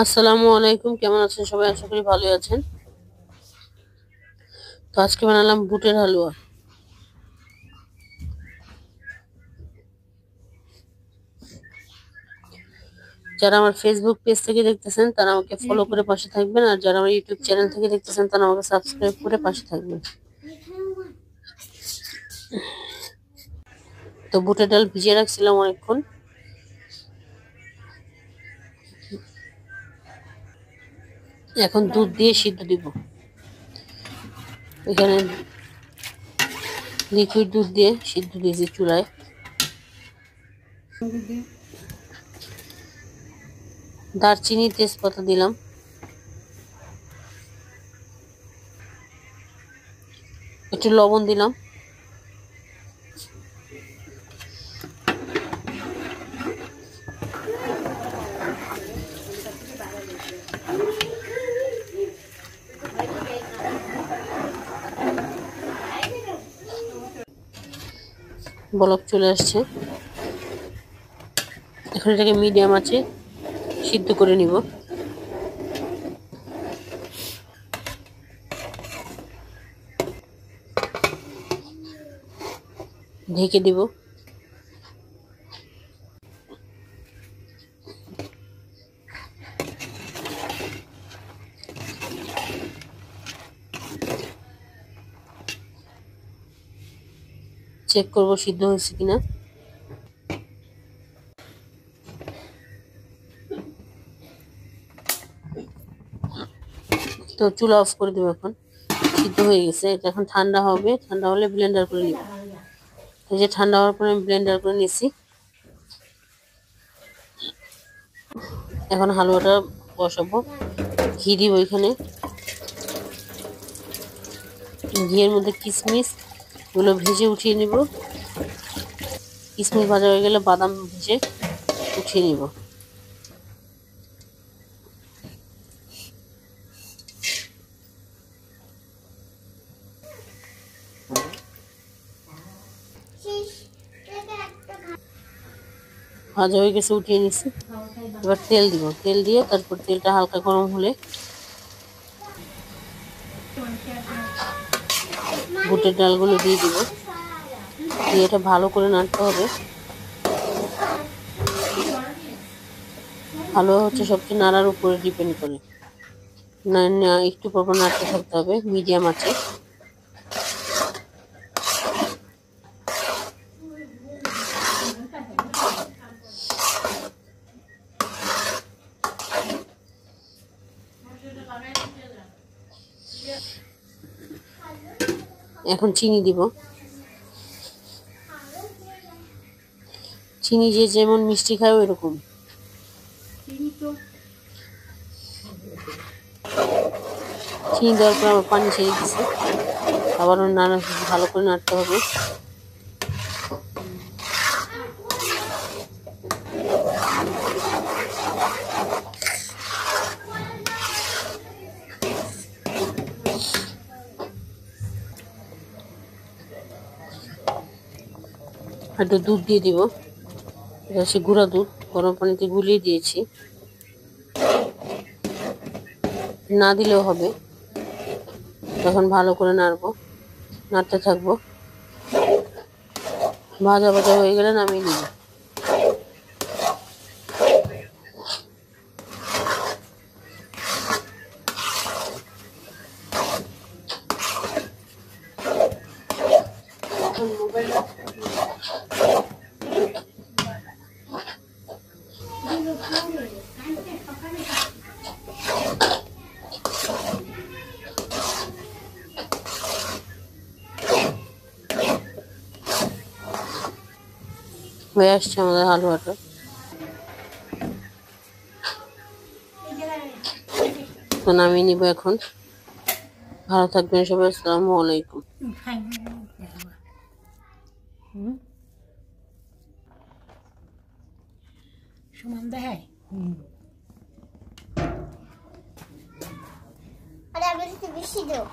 আসসালামু আলাইকুম, কেমন আছেন সবাই? আশা করি ভালোই আছেন। তো আজকে বানালাম বুটের হালুয়া। যারা আমার ফেসবুক পেজ থেকে দেখতেছেন তারা আমাকে ফলো করে পাশে থাকবেন, আর যারা আমার ইউটিউব চ্যানেল থেকে দেখতেছেন তারা আমাকে সাবস্ক্রাইব করে পাশে থাকবেন। তো বুটের ডাল ভিজিয়ে রাখছিলাম অনেকক্ষণ। এখন দুধ দিয়ে সিদ্ধ দিব। এখানে লিকুইড দুধ দিয়ে সিদ্ধ দিয়েছি চুলায়। দারচিনি তেজপাতা দিলাম, একটু লবণ দিলাম, বলক চলে আসছে। এখন এটাকে মিডিয়াম আছে সিদ্ধ করে নিব। ঢেকে দিব। চেক করব সিদ্ধ হয়েছে কিনা। তো চুলা অফ করে দেবো। এখন সিদ্ধ হয়ে গেছে। এটা এখন ঠান্ডা হবে, ঠান্ডা হলে ব্লেন্ডার করে নিব। এই যে ঠান্ডা হওয়ার পরে আমি ব্লেন্ডার করে নিয়েছি। এখন হালুয়াটা বসাবো। ঘি দিব এখানে। ঘিয়ের মধ্যে কিশমিশ গুলো ভেজে উঠিয়ে নিব। কিশমিশ ভাজা হয়ে গেলে বাদাম ভেজে উঠিয়ে নিব। ভাজা হয়ে গেছে, উঠিয়ে নিচ্ছি। এবার তেল দিব। তেল দিয়ে তারপর তেলটা হালকা গরম হলে বুটের ডালগুলো দিয়ে দিব। দিয়ে এটা ভালো করে নাড়তে হবে। ভালো হচ্ছে সবচেয়ে নাড়ার উপরে ডিপেন্ড করে। না একটু পর নাড়তে থাকতে হবে মিডিয়াম আছে। এখন চিনি দিব। চিনি যে যেমন মিষ্টি খায় ওই রকম। চিনি দেওয়ার পর আবার পানি ছেড়ে দিচ্ছে। আবারও ভালো করে নাড়তে হবে। একটু দুধ দিয়ে দিব। এটা হচ্ছে গুঁড়া দুধ, গরম পানিতে গুলিয়ে দিয়েছি। না দিলেও হবে। তখন ভালো করে নাড়বো, নাড়তে থাকবো। ভাজা ভাজা হয়ে গেলে নামিয়ে নিব। হয়ে আসছে আমাদের হালুয়াটা। তো নামিয়ে নিব এখন। ভালো থাকবেন সবাই। আসসালামু আলাইকুম। সমান দেখায়। বেশি দেও।